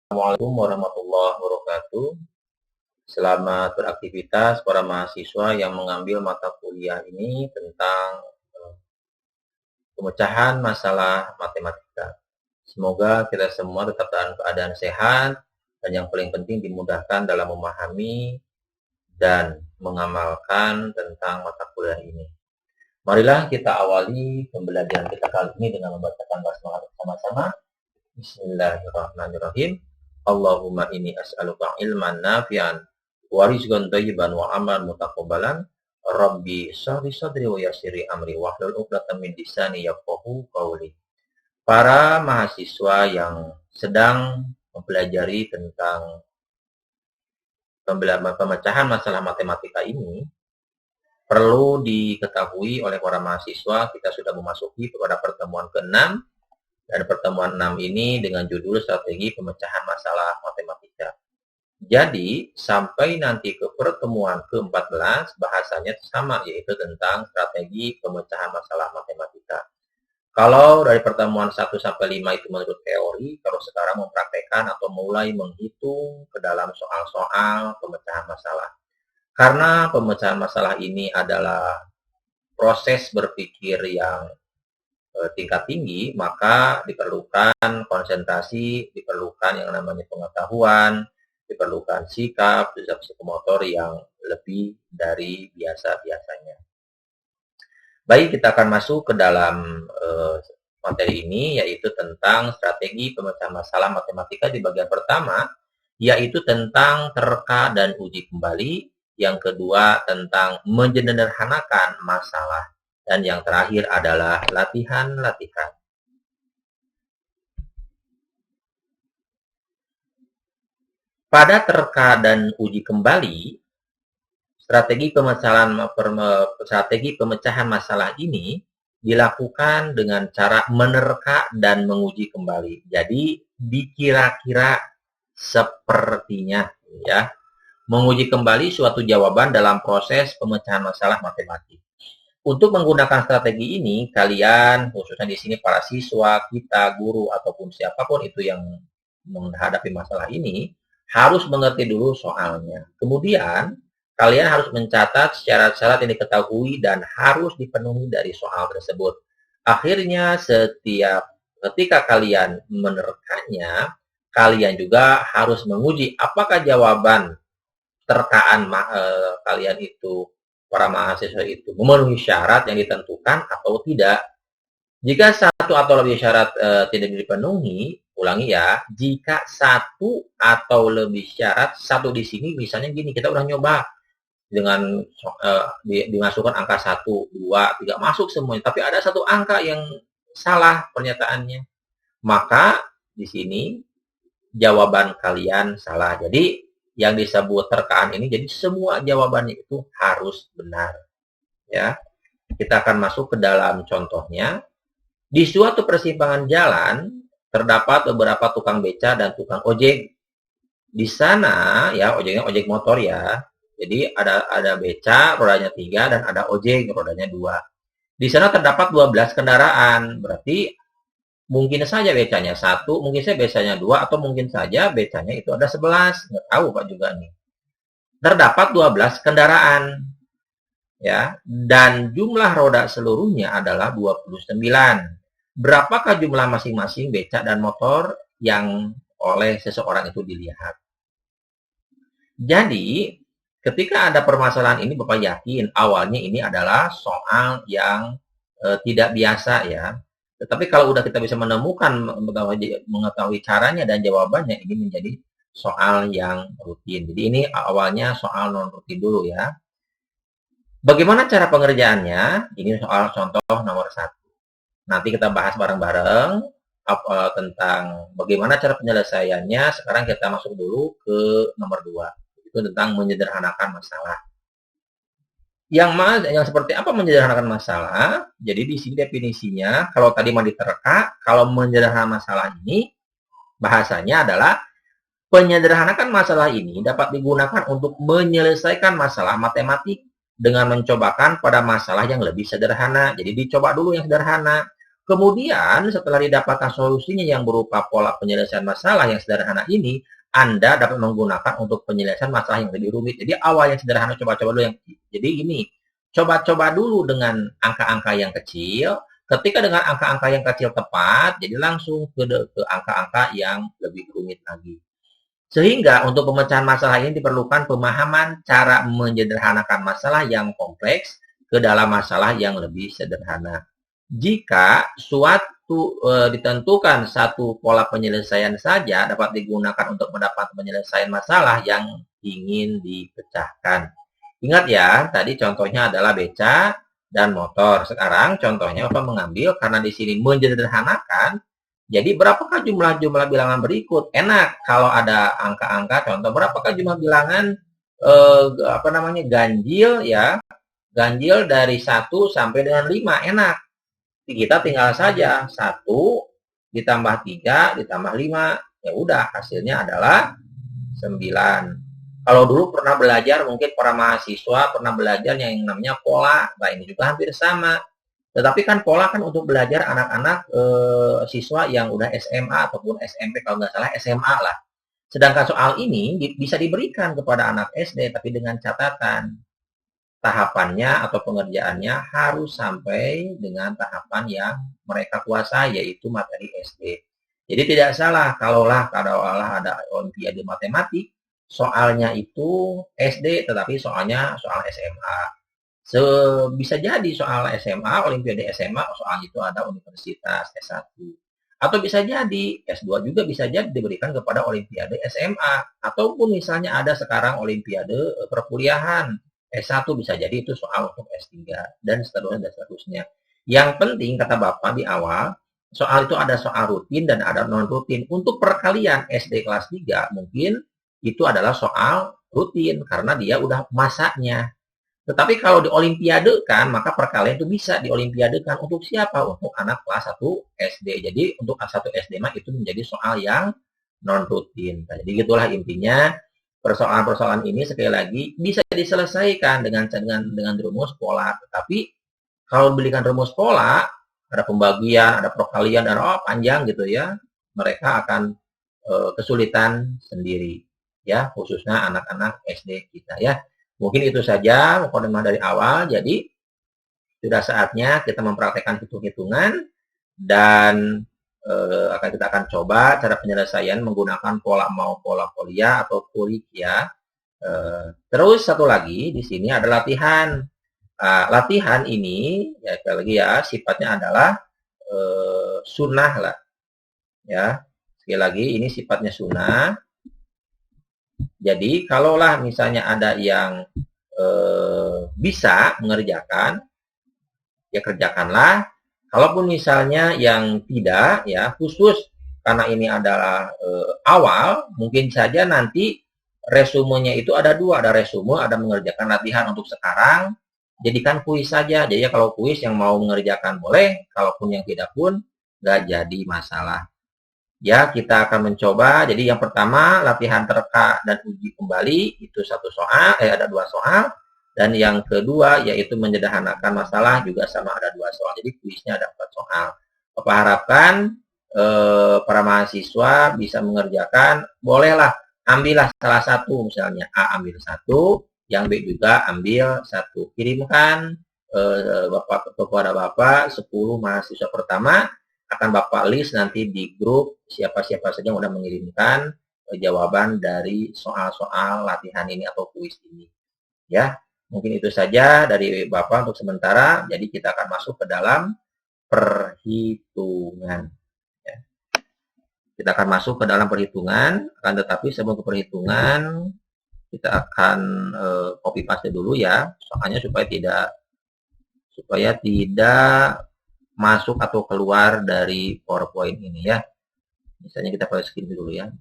Assalamualaikum warahmatullahi wabarakatuh. Selamat beraktivitas para mahasiswa yang mengambil mata kuliah ini tentang pemecahan masalah matematika. Semoga kita semua tetap dalam keadaan sehat dan yang paling penting dimudahkan dalam memahami dan mengamalkan tentang mata kuliah ini. Marilah kita awali pembelajaran kita kali ini dengan membacakan basmalah bersama-sama. Bismillahirrahmanirrahim. Allahumma inni as'aluka ilman nafi'an wa rizqan thayyiban wa amalan mutaqabbalan. Rabbi shrah sadri wa yassir amri wahlul 'uqdatam min lisani yafqahu qawli. Para mahasiswa yang sedang mempelajari tentang pemecahan masalah matematika ini, perlu diketahui oleh para mahasiswa kita sudah memasuki kepada pertemuan ke-6. Dan pertemuan 6 ini dengan judul strategi pemecahan masalah matematika. Jadi, sampai nanti ke pertemuan ke-14, bahasanya sama, yaitu tentang strategi pemecahan masalah matematika. Kalau dari pertemuan 1 sampai 5 itu menurut teori, kalau sekarang mempraktekkan atau mulai menghitung ke dalam soal-soal pemecahan masalah. Karena pemecahan masalah ini adalah proses berpikir yang tingkat tinggi, maka diperlukan konsentrasi, diperlukan yang namanya pengetahuan, diperlukan sikap, psikomotor yang lebih dari biasa-biasanya. Baik, kita akan masuk ke dalam materi ini, yaitu tentang strategi pemecahan masalah matematika di bagian pertama, yaitu tentang terka dan uji kembali. Yang kedua tentang menyederhanakan masalah. Dan yang terakhir adalah latihan-latihan. Pada terka dan uji kembali, strategi pemecahan masalah ini dilakukan dengan cara menerka dan menguji kembali. Jadi dikira-kira sepertinya, ya, menguji kembali suatu jawaban dalam proses pemecahan masalah matematik. Untuk menggunakan strategi ini, kalian, khususnya di sini para siswa, kita, guru, ataupun siapapun itu yang menghadapi masalah ini, harus mengerti dulu soalnya. Kemudian, kalian harus mencatat syarat-syarat yang diketahui dan harus dipenuhi dari soal tersebut. Akhirnya, ketika kalian menerkanya, kalian juga harus menguji apakah jawaban terkaan kalian itu, para mahasiswa itu memenuhi syarat yang ditentukan atau tidak. Jika satu atau lebih syarat tidak dipenuhi, ulangi ya, jika satu atau lebih syarat, satu di sini misalnya gini, kita udah nyoba dengan dimasukkan angka 1, 2, 3, masuk semuanya, tapi ada satu angka yang salah pernyataannya, maka di sini jawaban kalian salah. Jadi yang disebut terkaan ini, jadi semua jawabannya itu harus benar. Ya, kita akan masuk ke dalam contohnya. Di suatu persimpangan jalan terdapat beberapa tukang beca dan tukang ojek. Di sana, ya, ojeknya ojek motor ya. Jadi ada beca, rodanya 3 dan ada ojek, rodanya 2. Di sana terdapat 12 kendaraan. Berarti mungkin saja becanya 1, mungkin saja becanya 2, atau mungkin saja becanya itu ada 11. Nggak tahu Pak juga nih. Terdapat 12 kendaraan. Ya, dan jumlah roda seluruhnya adalah 29. Berapakah jumlah masing-masing becak dan motor yang oleh seseorang itu dilihat? Jadi, ketika ada permasalahan ini, Bapak yakin awalnya ini adalah soal yang tidak biasa ya. Tetapi kalau udah kita bisa menemukan, mengetahui caranya dan jawabannya, ini menjadi soal yang rutin. Jadi ini awalnya soal non-rutin dulu ya. Bagaimana cara pengerjaannya? Ini soal contoh nomor 1. Nanti kita bahas bareng-bareng tentang bagaimana cara penyelesaiannya. Sekarang kita masuk dulu ke nomor 2. Itu tentang menyederhanakan masalah. Yang seperti apa menyederhanakan masalah? Jadi di sini definisinya, kalau tadi mau diterka, kalau menyederhanakan masalah ini bahasanya adalah penyederhanakan masalah ini dapat digunakan untuk menyelesaikan masalah matematik dengan mencobakan pada masalah yang lebih sederhana. Jadi dicoba dulu yang sederhana. Kemudian setelah didapatkan solusinya yang berupa pola penyelesaian masalah yang sederhana ini, Anda dapat menggunakan untuk penyelesaian masalah yang lebih rumit. Jadi awal yang sederhana, coba-coba dulu yang. Jadi ini, coba-coba dulu dengan angka-angka yang kecil. Ketika dengan angka-angka yang kecil tepat, jadi langsung ke angka-angka yang lebih rumit lagi. Sehingga untuk pemecahan masalah ini diperlukan pemahaman cara menyederhanakan masalah yang kompleks ke dalam masalah yang lebih sederhana. Jika suatu ditentukan satu pola penyelesaian saja dapat digunakan untuk mendapat penyelesaian masalah yang ingin dipecahkan. Ingat ya, tadi contohnya adalah beca dan motor. Sekarang contohnya Bapak mengambil, karena di sini menyederhanakan, jadi berapakah jumlah bilangan berikut? Enak kalau ada angka-angka, contoh berapakah jumlah bilangan ganjil ya. Ganjil dari 1 sampai dengan 5, enak. Kita tinggal saja 1 ditambah 3 ditambah 5, ya udah hasilnya adalah 9. Kalau dulu pernah belajar, mungkin para mahasiswa pernah belajar yang namanya pola, nah ini juga hampir sama. Tetapi kan pola kan untuk belajar anak-anak siswa yang udah SMA ataupun SMP, kalau nggak salah SMA lah. Sedangkan soal ini bisa diberikan kepada anak SD, tapi dengan catatan tahapannya atau pengerjaannya harus sampai dengan tahapan yang mereka kuasai, yaitu materi SD. Jadi tidak salah kalaulah ada olimpiade matematik, soalnya itu SD tetapi soalnya soal SMA. Bisa jadi soal SMA, olimpiade SMA, soal itu ada universitas S1. Atau bisa jadi S2 juga bisa jadi diberikan kepada olimpiade SMA. Ataupun misalnya ada sekarang olimpiade perkuliahan. S1 bisa jadi itu soal untuk S3 dan seterusnya. Yang penting kata Bapak di awal, soal itu ada soal rutin dan ada non rutin. Untuk perkalian SD kelas 3 mungkin itu adalah soal rutin karena dia udah masanya. Tetapi kalau diolimpiadekan, maka perkalian itu bisa diolimpiadekan untuk siapa? Untuk anak kelas 1 SD. Jadi untuk kelas 1 SD mah itu menjadi soal yang non rutin. Nah, jadi gitulah intinya. Persoalan-persoalan ini sekali lagi bisa diselesaikan dengan rumus pola. Tetapi kalau belikan rumus pola, ada pembagian, ada perkalian, dan panjang gitu ya, mereka akan kesulitan sendiri ya, khususnya anak-anak SD kita ya. Mungkin itu saja mukadimah dari awal. Jadi sudah saatnya kita mempraktekkan hitung-hitungan dan kita akan coba cara penyelesaian menggunakan pola polia atau kulik ya. Terus satu lagi di sini ada latihan. Latihan ini ya sekali lagi ya sifatnya adalah sunnah lah. Ya, sekali lagi ini sifatnya sunnah. Jadi kalaulah misalnya ada yang bisa mengerjakan, ya kerjakanlah. Kalaupun misalnya yang tidak, ya khusus karena ini adalah awal, mungkin saja nanti resumenya itu ada 2, ada resume, ada mengerjakan latihan untuk sekarang. Jadikan kuis saja. Jadi ya kalau kuis yang mau mengerjakan boleh, kalaupun yang tidak pun nggak jadi masalah. Ya, kita akan mencoba. Jadi yang pertama latihan terka dan uji kembali itu 1 soal, ada 2 soal. Dan yang kedua yaitu menyederhanakan masalah juga sama ada 2 soal. Jadi kuisnya ada 4 soal. Bapak harapkan para mahasiswa bisa mengerjakan. Bolehlah ambillah salah satu, misalnya A ambil 1, yang B juga ambil 1. Kirimkan kepada Bapak 10 mahasiswa pertama. Akan Bapak list nanti di grup siapa-siapa saja yang sudah mengirimkan jawaban dari soal-soal latihan ini atau kuis ini. Ya, mungkin itu saja dari Bapak untuk sementara. Jadi kita akan masuk ke dalam perhitungan. Ya. Kita akan masuk ke dalam perhitungan. Akan tetapi sebelum ke perhitungan, kita akan copy paste dulu ya. Soalnya supaya tidak masuk atau keluar dari PowerPoint ini ya. Misalnya kita pakai screen dulu ya.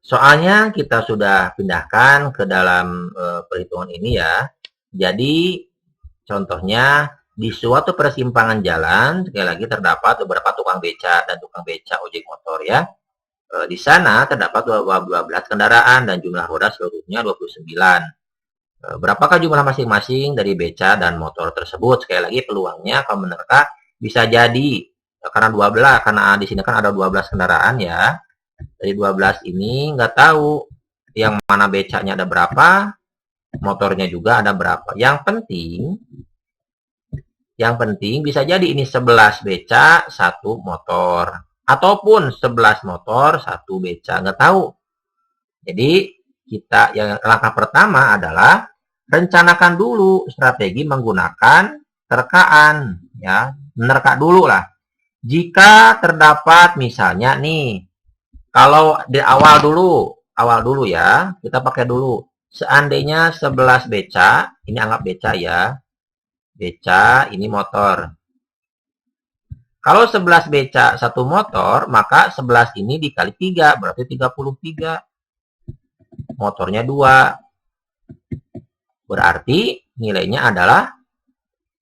Soalnya kita sudah pindahkan ke dalam perhitungan ini ya. Jadi contohnya di suatu persimpangan jalan, sekali lagi terdapat beberapa tukang beca dan tukang beca ojek motor ya. Di sana terdapat 12 kendaraan dan jumlah roda seluruhnya 29. Berapakah jumlah masing-masing dari beca dan motor tersebut? Sekali lagi peluangnya kalau menerka bisa jadi karena 12, karena di sini kan ada 12 kendaraan ya. Dari 12 ini nggak tahu yang mana becanya ada berapa, motornya juga ada berapa. Yang penting bisa jadi ini 11 beca, 1 motor. Ataupun 11 motor, 1 beca, nggak tahu. Jadi yang langkah pertama adalah rencanakan dulu strategi menggunakan terkaan, ya, menerka dulu lah. Jika terdapat misalnya nih, kalau di awal dulu ya, kita pakai dulu. Seandainya 11 beca, ini anggap beca ya, beca ini motor. Kalau 11 beca 1 motor, maka 11 ini dikali 3, berarti 33. Motornya 2. Berarti nilainya adalah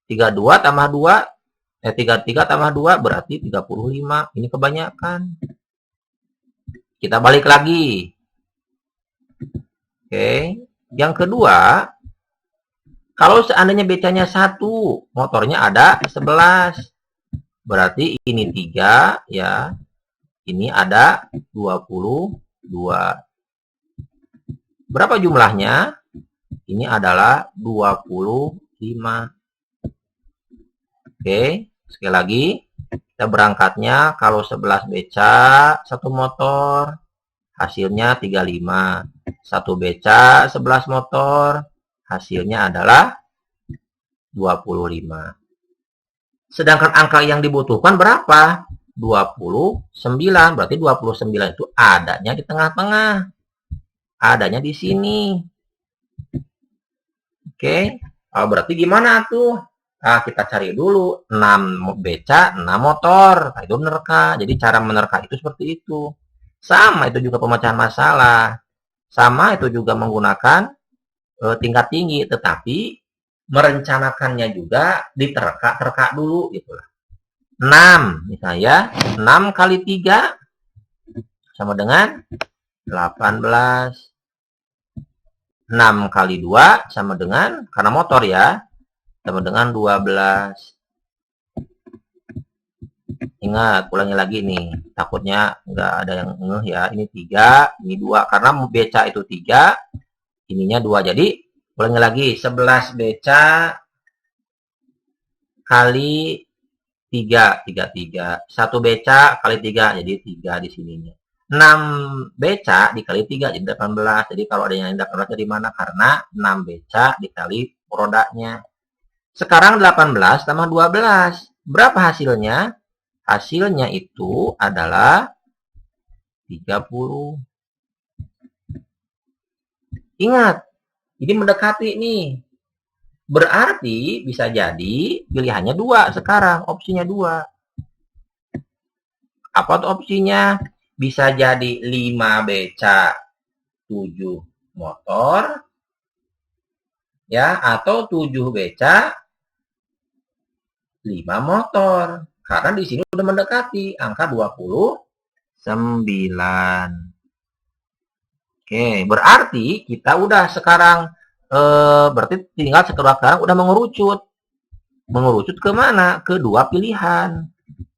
32 tambah 2, 33 tambah 2 berarti 35. Ini kebanyakan. Kita balik lagi. Oke. Yang kedua, kalau seandainya becanya 1, motornya ada 11. Berarti ini 3 ya. Ini ada 22. Berapa jumlahnya? Ini adalah 25. Oke, sekali lagi. Kita berangkatnya kalau 11 beca, 1 motor, hasilnya 35. 1 beca, 11 motor, hasilnya adalah 25. Sedangkan angka yang dibutuhkan berapa? 29. Berarti 29 itu adanya di tengah-tengah. Adanya di sini. Oke. Berarti gimana tuh? Kita cari dulu 6 beca, 6 motor. Itu menerka. Jadi cara menerka itu seperti itu. Sama itu juga pemecahan masalah. Sama itu juga menggunakan tingkat tinggi. Tetapi merencanakannya juga diterka dulu. Gitulah. 6. Misalnya 6 kali 3 sama dengan 18. 6 kali 2 sama dengan, karena motor ya, sama dengan 12. Ingat, ulangi lagi nih. Takutnya nggak ada yang ngeh ya. Ini 3, ini 2. Karena beca itu 3, ininya 2. Jadi, ulangi lagi. 11 beca kali 3, 3. 1 beca kali 3, jadi 3 di sininya. 6 beca dikali 3 jadi 18. Jadi kalau ada yang 18 dari mana? Karena 6 beca dikali rodanya. Sekarang 18 tambah 12. Berapa hasilnya? Hasilnya itu adalah 30. Ingat, ini mendekati nih. Berarti bisa jadi pilihannya 2 sekarang. Opsinya 2. Apa tuh opsinya? Bisa jadi 5 beca 7 motor ya, atau 7 beca 5 motor. Karena di sini udah mendekati angka 29. Oke, berarti kita udah sekarang berarti tinggal sekarang udah mengerucut. Mengerucut ke mana? Ke 2 pilihan.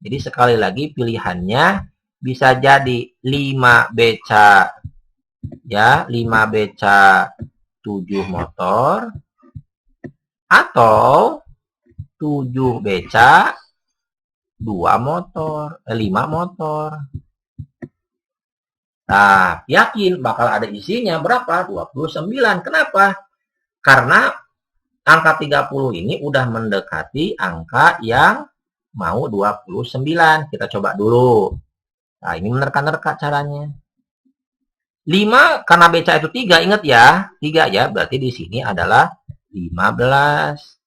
Jadi sekali lagi pilihannya bisa jadi 5 beca ya, 5 beca 7 motor atau 7 beca 2 motor, 5 motor. Nah, yakin bakal ada isinya berapa? 29. Kenapa? Karena angka 30 ini udah mendekati angka yang mau 29. Kita coba dulu. Nah, ini menerka-nerka caranya. 5 karena beca itu 3, ingat ya. 3 ya, berarti di sini adalah 15.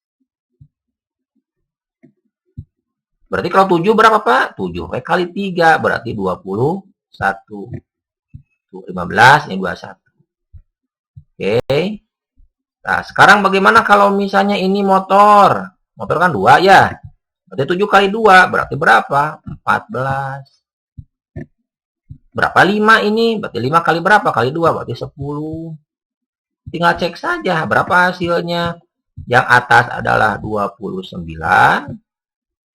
Berarti kalau 7 berapa, Pak? 7 kali 3 berarti 21. 15 ini 21. Oke. Nah, sekarang bagaimana kalau misalnya ini motor? Motor kan 2 ya. Berarti 7 kali 2 berarti berapa? 14. Berapa 5 ini? Berarti 5 kali berapa? Kali 2 berarti 10. tinggal cek saja berapa hasilnya. Yang atas adalah 29,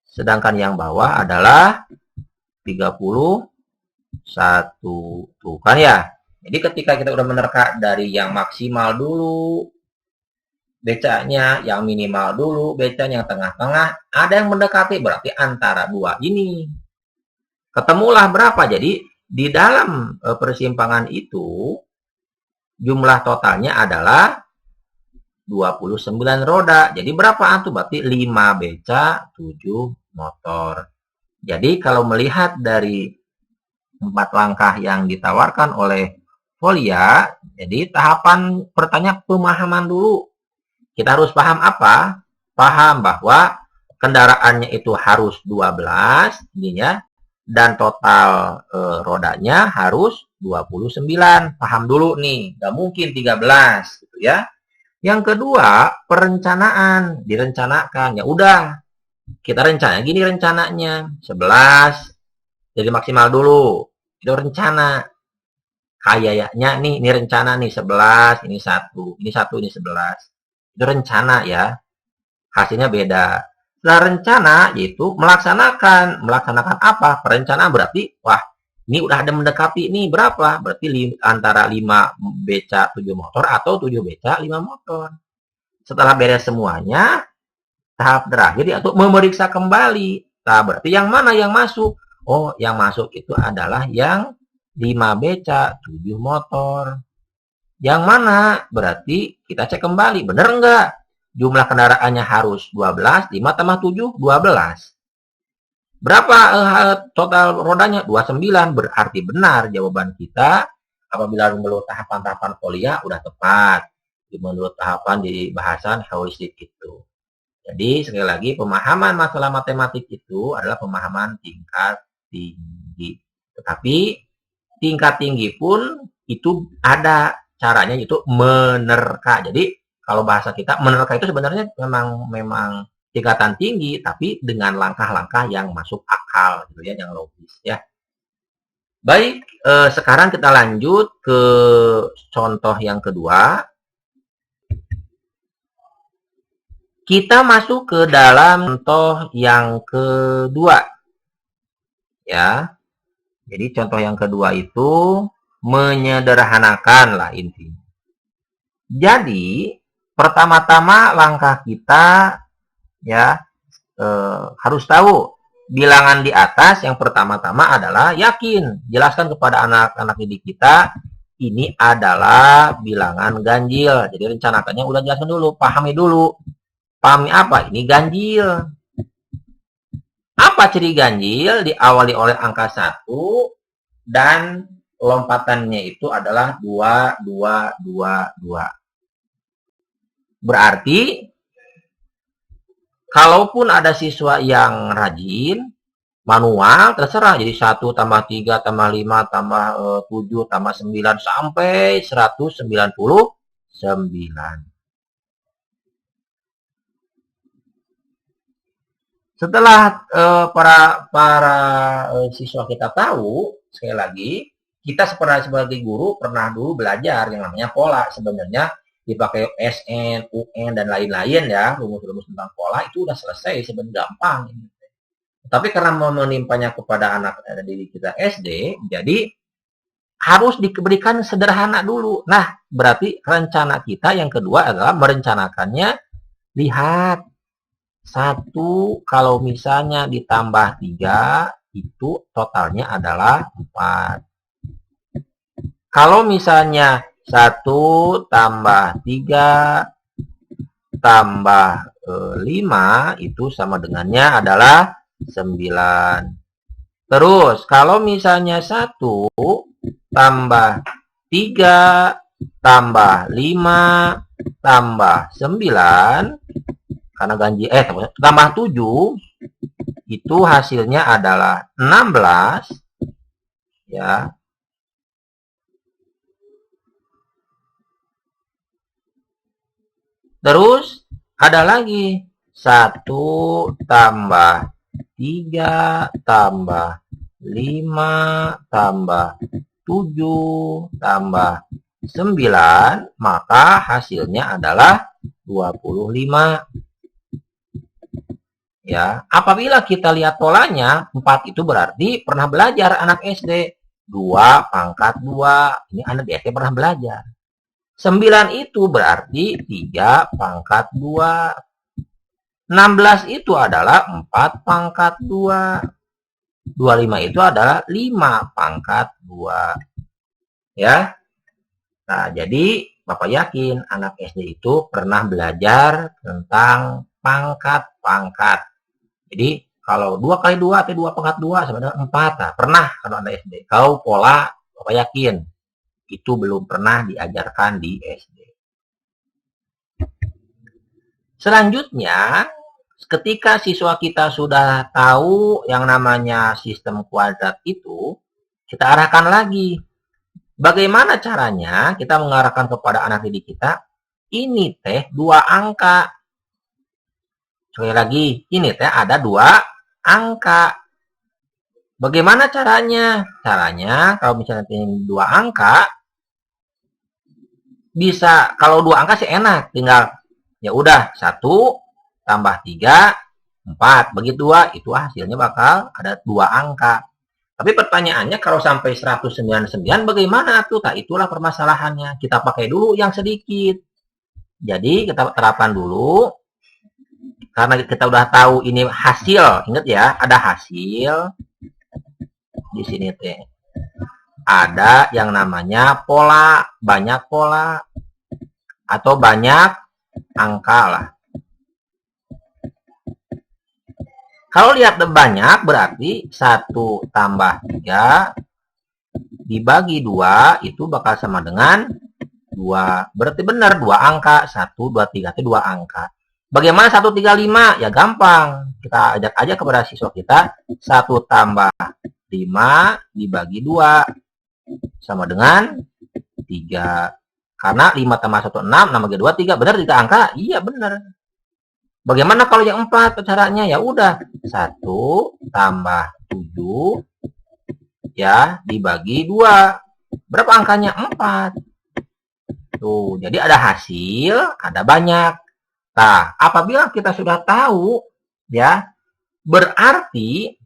sedangkan yang bawah adalah 31. Tuh kan ya. Jadi ketika kita udah menerka dari yang maksimal dulu becanya, yang minimal dulu becanya, yang tengah-tengah, ada yang mendekati, berarti antara dua ini. Ketemulah berapa. Jadi di dalam persimpangan itu jumlah totalnya adalah 29 roda. Jadi berapa itu? Berarti 5 beca, 7 motor. Jadi kalau melihat dari 4 langkah yang ditawarkan oleh Folia, jadi tahapan pertanyaan pemahaman dulu. Kita harus paham apa? Paham bahwa kendaraannya itu harus 12, ini ya, dan total rodanya harus 29. Paham dulu nih, nggak mungkin 13 gitu ya. Yang kedua, perencanaan, direncanakan. Ya udah, kita rencana gini rencananya, 11 jadi maksimal dulu. Itu rencana. Kayaknya nih, ini rencana nih 11, ini 1, ini 1, ini 11. Itu rencana ya. Hasilnya beda. Setelah rencana yaitu melaksanakan. Melaksanakan apa? Perencanaan berarti wah, ini udah ada mendekati nih berapa? Berarti antara 5 beca 7 motor atau 7 beca 5 motor. Setelah beres semuanya, tahap terakhir yaitu memeriksa kembali. Nah, berarti yang mana yang masuk? Oh, yang masuk itu adalah yang 5 beca 7 motor. Yang mana? Berarti kita cek kembali. Benar enggak? Jumlah kendaraannya harus 12, 5 tambah 7, 12. Berapa total rodanya? 29. Berarti benar jawaban kita. Apabila menurut tahapan-tahapan Folia, udah tepat. Menurut tahapan di bahasan heuristik itu. Jadi, sekali lagi, pemahaman masalah matematik itu adalah pemahaman tingkat tinggi. Tetapi, tingkat tinggi pun itu ada caranya, yaitu menerka. Jadi kalau bahasa kita menerka itu sebenarnya memang tingkatan tinggi, tapi dengan langkah-langkah yang masuk akal, gitu ya, yang logis ya. Baik, sekarang kita lanjut ke contoh yang kedua. Kita masuk ke dalam contoh yang kedua, ya. Jadi contoh yang kedua itu menyederhanakan lah intinya. Jadi pertama-tama langkah kita ya harus tahu bilangan di atas. Yang pertama-tama adalah yakin, jelaskan kepada anak-anak didik kita ini adalah bilangan ganjil. Jadi rencanakannya udah jelaskan dulu, pahami dulu. Pahami apa? Ini ganjil. Apa ciri ganjil? Diawali oleh angka 1 dan lompatannya itu adalah 2, 2, 2, 2. Berarti, kalaupun ada siswa yang rajin, manual, terserah. Jadi 1 tambah 3 tambah 5 tambah 7 tambah 9 sampai 199. Setelah para siswa kita tahu, sekali lagi, kita sebagai guru pernah dulu belajar yang namanya pola. Sebenarnya dipakai SN, UN, dan lain-lain ya, rumus-rumus tentang pola itu udah selesai, sebenarnya gampang. Tapi karena menimpanya kepada anak didik kita SD, jadi harus diberikan sederhana dulu. Nah, berarti rencana kita yang kedua adalah merencanakannya. Lihat, 1 kalau misalnya ditambah 3, itu totalnya adalah 4. Kalau misalnya 1 tambah 3 tambah 5 itu sama dengannya adalah 9. Terus kalau misalnya 1 tambah 3 tambah 5 tambah 9, karena ganjil tambah 7, itu hasilnya adalah 16 ya. Terus ada lagi 1 tambah 3 tambah 5 tambah 7 tambah 9, maka hasilnya adalah 25. Ya, apabila kita lihat polanya, 4 itu berarti pernah belajar anak SD. 2 pangkat 2, ini anak SD pernah belajar. 9 itu berarti 3 pangkat 2. 16 itu adalah 4 pangkat 2. 25 itu adalah 5 pangkat 2. Ya. Nah, jadi Bapak yakin anak SD itu pernah belajar tentang pangkat-pangkat. Jadi kalau 2 kali 2 atau 2 pangkat 2 sama dengan 4. Nah, pernah kalau anak SD. Kalau pola Bapak yakin itu belum pernah diajarkan di SD. Selanjutnya, ketika siswa kita sudah tahu yang namanya sistem kuadrat itu, kita arahkan lagi. Bagaimana caranya kita mengarahkan kepada anak didik kita? Ini teh 2 angka. Sekali lagi, ini teh ada 2 angka. Bagaimana caranya? Caranya, kalau misalnya ini 2 angka, bisa, kalau 2 angka sih enak. Tinggal, ya udah, 1 tambah 3, 4. Bagi 2, itu hasilnya bakal ada 2 angka. Tapi pertanyaannya, kalau sampai 199, bagaimana tuh? Nah, itulah permasalahannya. Kita pakai dulu yang sedikit. Jadi, kita terapkan dulu. Karena kita udah tahu ini hasil. Ingat ya, ada hasil. Di sini teh ada yang namanya pola, banyak pola atau banyak angka lah. Kalau lihat banyak berarti 1 tambah 3 dibagi 2 itu bakal sama dengan 2. Berarti benar 2 angka. 1, 2, 3 itu 2 angka. Bagaimana 1, 3, 5? Ya gampang. Kita ajak aja kepada siswa kita. 1 tambah 5 dibagi 2 sama dengan 3. Karena 5 tambah 1, 6, 6 bagi 2, 3. Benar 3 angka? Iya, benar. Bagaimana kalau yang 4 caranya? Ya udah, 1 tambah 7 ya dibagi 2. Berapa angkanya? 4. Tuh, jadi ada hasil, ada banyak. Nah, apabila kita sudah tahu ya, berarti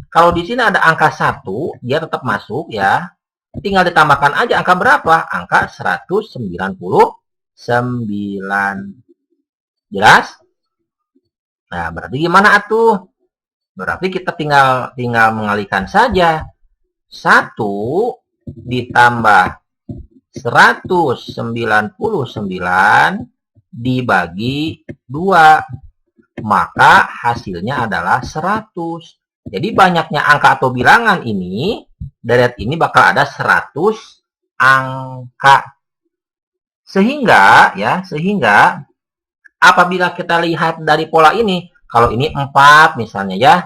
kalau di sini ada angka 1, dia tetap masuk ya. Tinggal ditambahkan aja angka berapa? Angka 199. Jelas? Nah, berarti gimana atuh? Berarti kita tinggal mengalihkan saja. 1 ditambah 199 dibagi 2. Maka hasilnya adalah 100. Jadi banyaknya angka atau bilangan ini, deret ini bakal ada 100 angka. Sehingga apabila kita lihat dari pola ini, kalau ini 4 misalnya ya,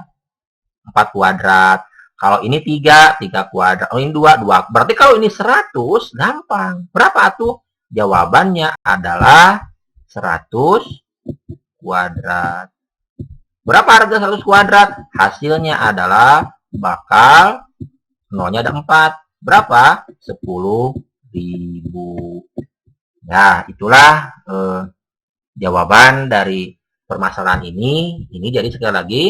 4 kuadrat. Kalau ini 3 kuadrat. Oh, ini 2. Berarti kalau ini 100, gampang. Berapa tuh? Jawabannya adalah 100 kuadrat. Berapa harga 100 kuadrat? Hasilnya adalah bakal nolnya ada 4. Berapa? 10.000. Nah, itulah jawaban dari permasalahan ini. Ini jadi sekali lagi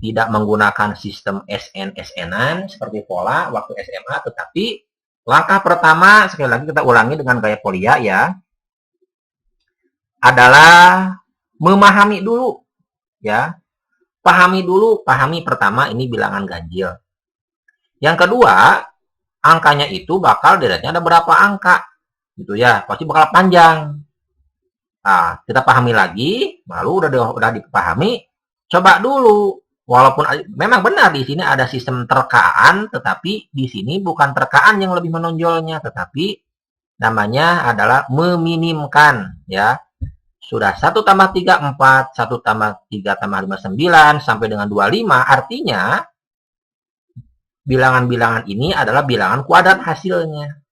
tidak menggunakan sistem SN-SN-an seperti pola waktu SMA, tetapi langkah pertama, sekali lagi kita ulangi dengan gaya polia ya, adalah memahami dulu ya. Pahami pertama ini bilangan ganjil. Yang kedua, angkanya itu bakal deretnya ada berapa angka. Gitu ya, pasti bakal panjang. Nah, kita pahami lagi, lalu udah dipahami, coba dulu. Walaupun memang benar di sini ada sistem terkaan, tetapi di sini bukan terkaan yang lebih menonjolnya, tetapi namanya adalah meminimkan ya. Sudah 1 tambah 3, 4, 1 tambah 3 tambah 5, 9, sampai dengan 25, artinya bilangan-bilangan ini adalah bilangan kuadrat hasilnya.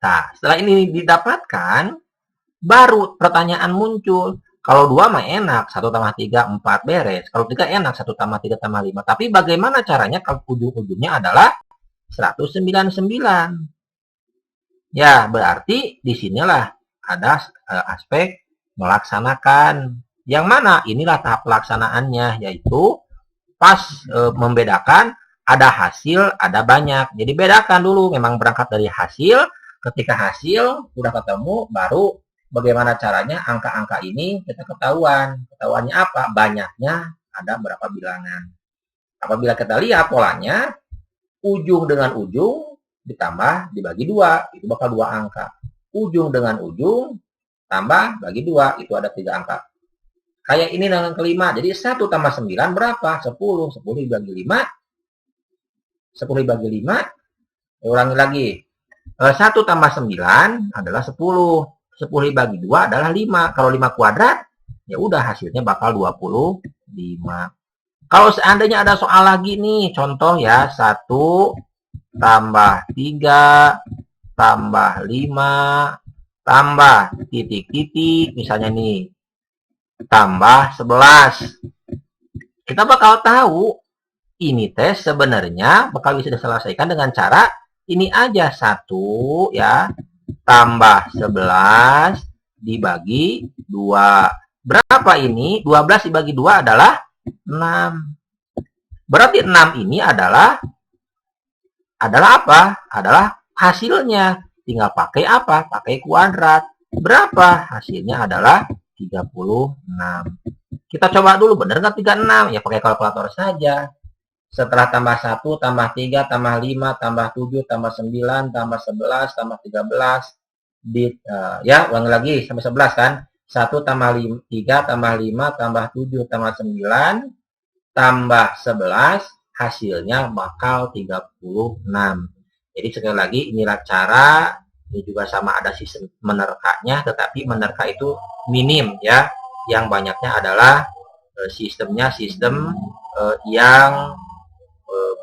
Nah, setelah ini didapatkan, baru pertanyaan muncul. Kalau 2 mah enak, 1 tambah 3, 4 beres. Kalau 3 enak, 1 tambah 3 tambah 5. Tapi bagaimana caranya kalau ujung-ujungnya adalah 199? Ya, berarti di sinilah ada aspek melaksanakan. Yang mana? Inilah tahap pelaksanaannya, yaitu pas membedakan ada hasil, ada banyak. Jadi bedakan dulu, memang berangkat dari hasil. Ketika hasil udah ketemu, baru bagaimana caranya angka-angka ini kita ketahuan. Ketahuannya apa? Banyaknya ada berapa bilangan. Apabila kita lihat polanya, ujung dengan ujung ditambah dibagi 2, itu bakal 2 angka. Ujung dengan ujung tambah bagi 2, itu ada 3 angka. Kayak ini dengan kelima, jadi 1 tambah 9 berapa? 10. 10 dibagi 5. 10 dibagi 5, ulangi lagi. 1 tambah 9 adalah 10. 10 dibagi 2 adalah 5. Kalau 5 kuadrat, ya udah hasilnya bakal 25. Kalau seandainya ada soal lagi nih, contoh ya, 1 tambah 3 tambah 5 tambah titik-titik, misalnya nih, tambah 11. Kita bakal tahu ini tes sebenarnya bakal bisa diselesaikan dengan cara ini aja, 1 ya tambah 11 dibagi 2. Berapa ini? 12 dibagi 2 adalah 6. Berarti 6 ini adalah apa? Adalah hasilnya. Tinggal pakai apa? Pakai kuadrat. Berapa? Hasilnya adalah 36. Kita coba dulu, benar nggak 36? Ya pakai kalkulator saja. Setelah tambah 1, tambah 3, tambah 5, tambah 7, tambah 9, tambah 11, tambah 13. Ya, ulangi lagi sampai 11 kan? 1 tambah 3, tambah 5, tambah 7, tambah 9, tambah 11, hasilnya bakal 36. Jadi sekali lagi, inilah cara, ini juga sama ada sistem menerkanya, tetapi menerka itu minim ya. Yang banyaknya adalah sistemnya sistem yang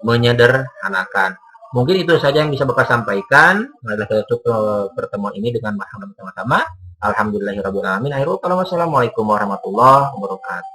menyederhanakan. Mungkin itu saja yang bisa Bapak sampaikan. Marilah kita tutup pertemuan ini dengan bersama-sama. Alhamdulillahirrahmanirrahim. Assalamualaikum warahmatullahi wabarakatuh.